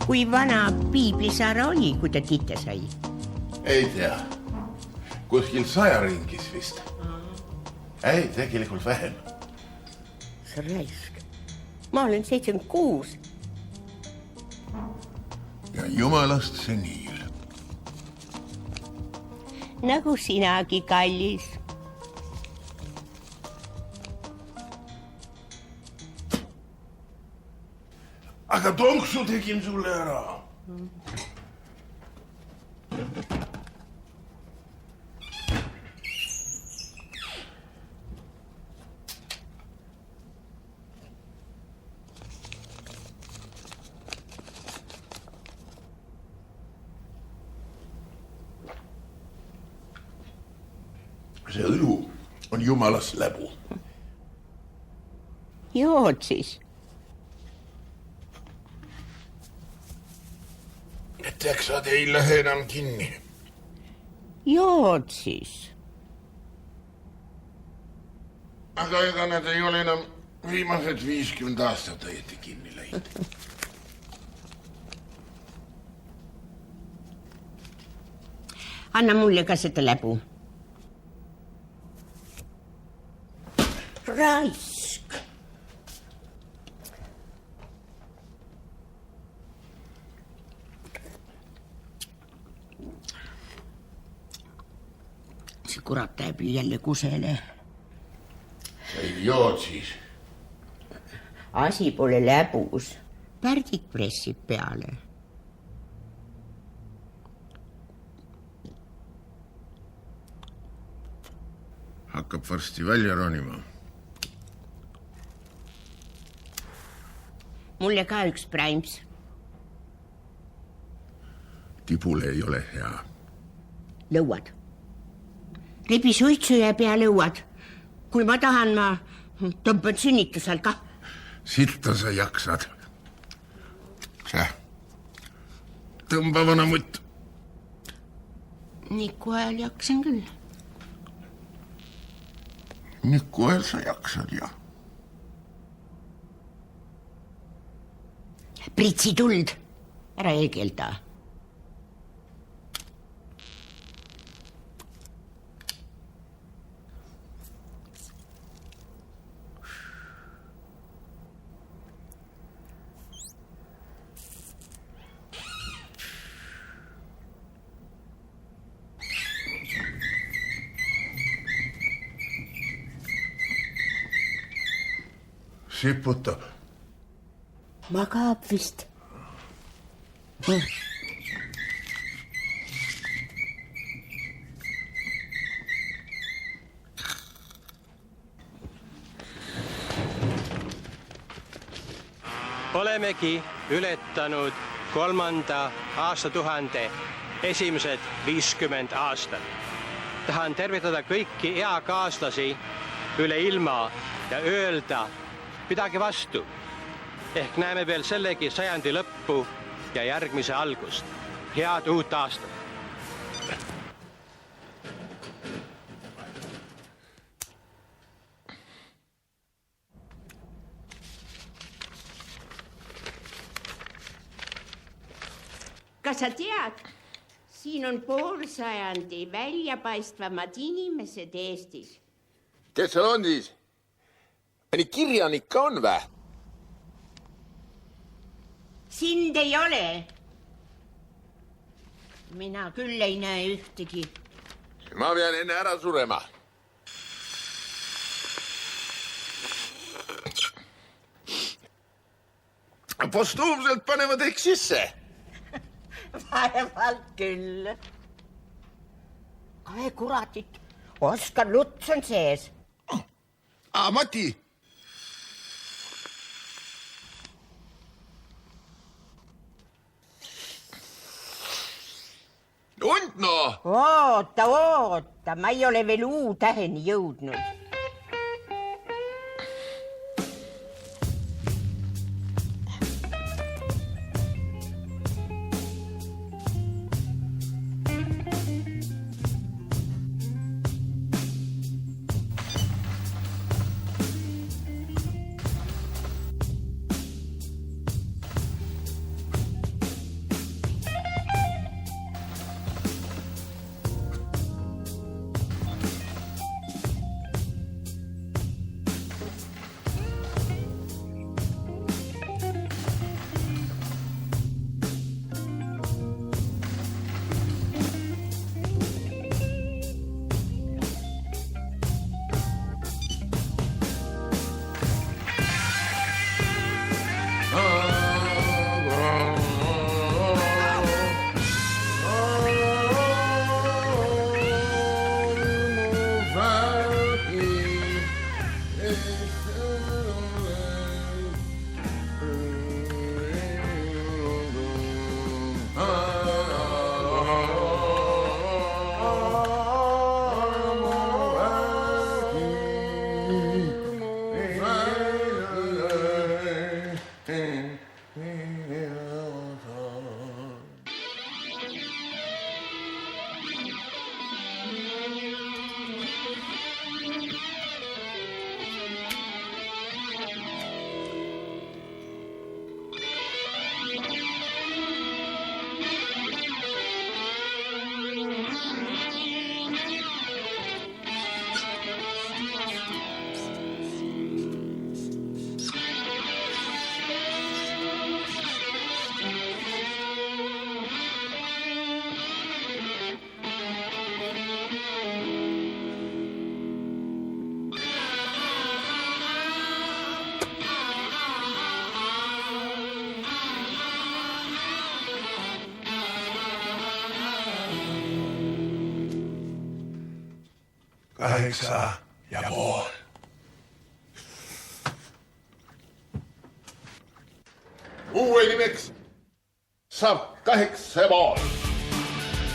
Kui vana Piiblisaare oli, kui ta tite sai? Ei tea. Kuskil 100 ringis vist. Ei, tegelikult vähem. See raisk. Ma olen 76. Ja jumalast seniil. Nagu sinagi, kallis. Aga tonksu tegin sulle ära. See õlu on jumalas läbu. Jood siis. Et jaksad ei lähe enam kinni. Jood siis. Aga ega nad ei ole enam viimased 50 aastat õieti kinni läinud. Anna mulle ka seda läbu. Raisk. See kurat läheb jälle kusele. Ei jood siis. Asi pole läbus. Pärdik pressib peale. Hakkab varsti välja ronima. Mulle ka üks Primes. Tibule ei ole hea. Lõuad. Ribi suitsu ja pea lõuad. Kui ma tahan, ma tõmban sünnitusel ka. Sitta sa jaksad. See. Tõmba vana mutt. Niku ajal jaksan küll. Niku ajal sa jaksad, jah. Pritsi tuld. Ära eegelda. Siputab. Magab vist. Olemegi ületanud 3. aastatuhande esimesed 50 aastat. Tahan tervitada kõiki eakaaslasi üle ilma ja öelda, pidage vastu. Ehk näeme veel sellegi sajandi lõppu ja järgmise algust. Head uut aastat! Kas sa tead, siin on poolsajandi väljapaistvamad inimesed Eestis. Kes seal on siis? Mõni kirjanik on vä? Sind ei ole. Mina küll ei näe ühtegi. Ma pean enne ära surema. Postuumselt panevad ehk sisse. Vaevalt küll. Kahe kuratit Oskar Luts on sees. Mati. Und no? Oota, ma ei ole veel U-täheni jõudnud. Kahdeksan ja pool. Uue nimeks saab 8,5.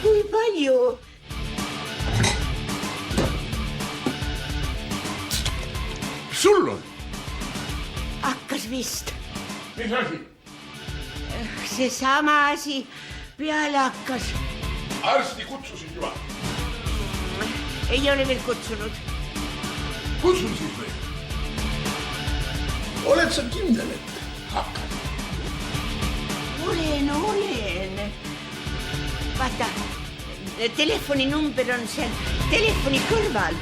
Kui palju? Sul on? Hakkas vist. Mis asi? Seesama asi peale hakkas. Arsti kutsusid juba. Ei ole veel kutsunud. Kutsun siis või? Oled sa kindel, et hakkad? Olen. Vaata, telefoninumber on seal telefoni kõrval.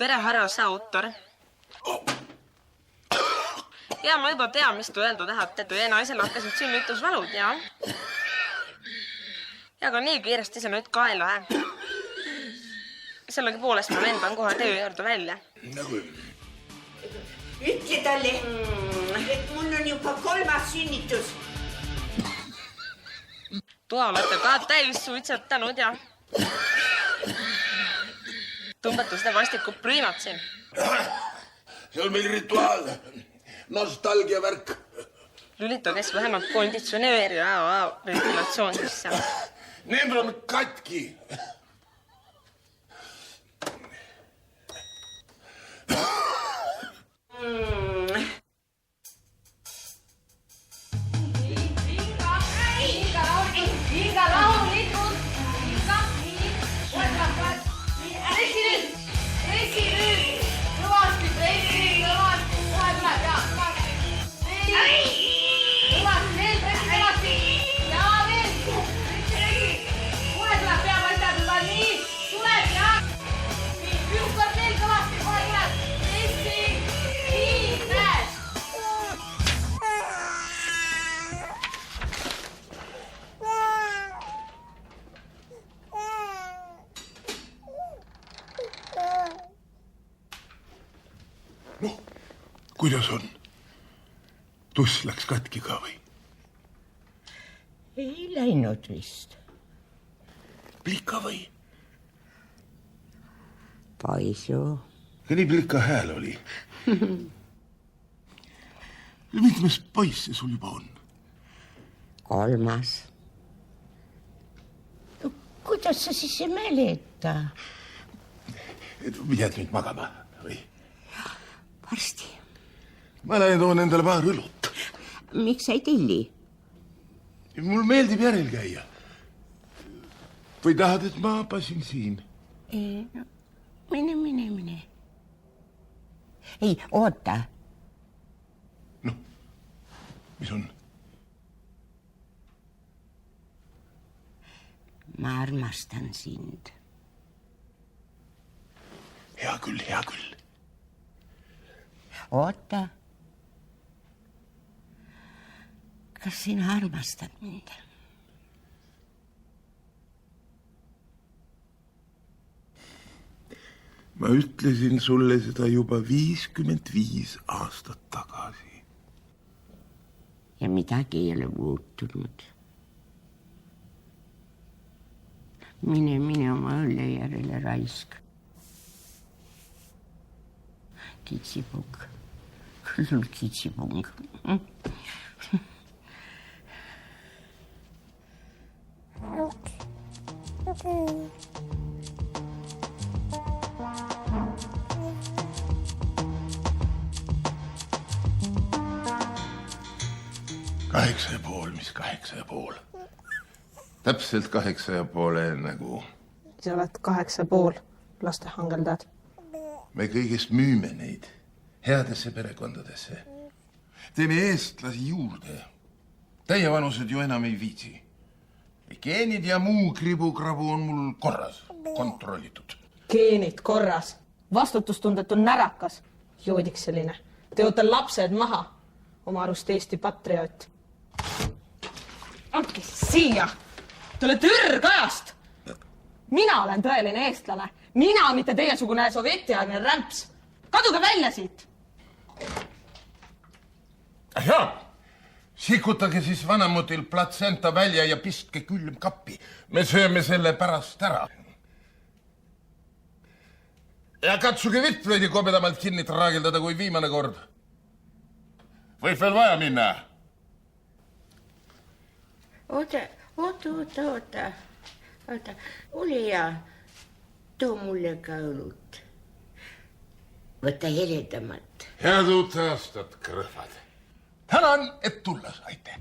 Tere, härra autor. Ja ma juba tean, mis te öelda tahate. Teie naisel hakkasid sünnitusvalud, ja? Ja aga nii kiiresti see nüüd ka ei lähe. Sellegi poolest ma lendan kohe töö juurde välja. Nagu... Ütle talle, et mul on juba 3. sünnitus. Toa olete ka täis suitsetanud, ja? Tõmbate seda vastikku priimat siin. See on meil rituaal. Nostalgia värk. Lülita kes vähemalt konditsionööri ja ventilatsioon sisse. Need on katki. kuidas on? Tuss läks katki ka või? Ei läinud vist. Plika või? Paisu. Nii plika hääl oli. Mitmes poiss see sul juba on? 3. No, kuidas sa siis ei mäleta? Jääd nüüd magama või? Varsti. Ma lähen toon endale paar õlut. Miks sa ei telli? Mul meeldib järel käia. Või tahad, et ma pasin siin? Ei, no, mine. Ei, oota. Noh, mis on? Ma armastan sind. Hea küll. Oota. Kas sina armastad mind? Ma ütlesin sulle seda juba 55 aastat tagasi. Ja midagi ei ole muutunud. Mine oma õlle järele raisk. Kitsipung. Küll kitsipung. Kaheksa ja pool, mis 8,5? Täpselt 8,5 nagu. Sa oled 8,5 lastehangeldad. Me kõigest müüme neid headesse perekondadesse. Teeme eestlasi juurde. Teie vanused ju enam ei viitsi. Geenid ja muu kribu-krabu on mul korras, kontrollitud. Geenid korras. Vastutustundetu närakas. Joodiks selline. Te oote lapsed maha. Oma arust Eesti patrioot. Andke siia. Te olete ürgajast. Mina olen tõeline eestlane. Mina, mitte teiesugune sovjetiaegne rämps. Kaduge välja siit. Jaa, sikutage siis vanamutil platsenta välja ja pistke külmkappi. Me sööme selle pärast ära. Ja katsuge vitt veidi kobedamalt kinni traageldada kui viimane kord. Võib veel vaja minna. Oota. Olija, too mulle ka õlut. Võta heledamat. Head uut aastat, kõrvad. Tänan, et tulla saite.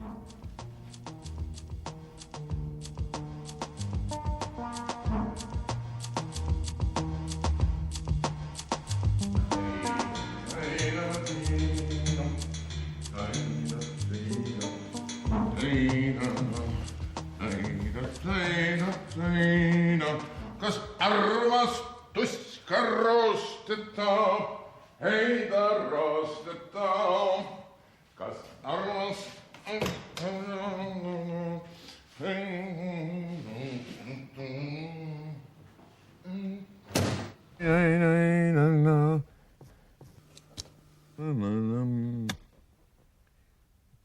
Kas armastus ka roosteta, ei ta roosteta. Kas armastus...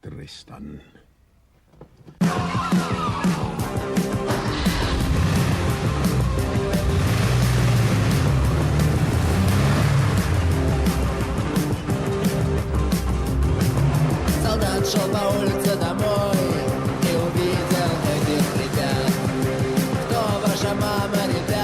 Tristan. Солдат шел по улице домой и увидел этих ребят. Кто ваша мама, ребят?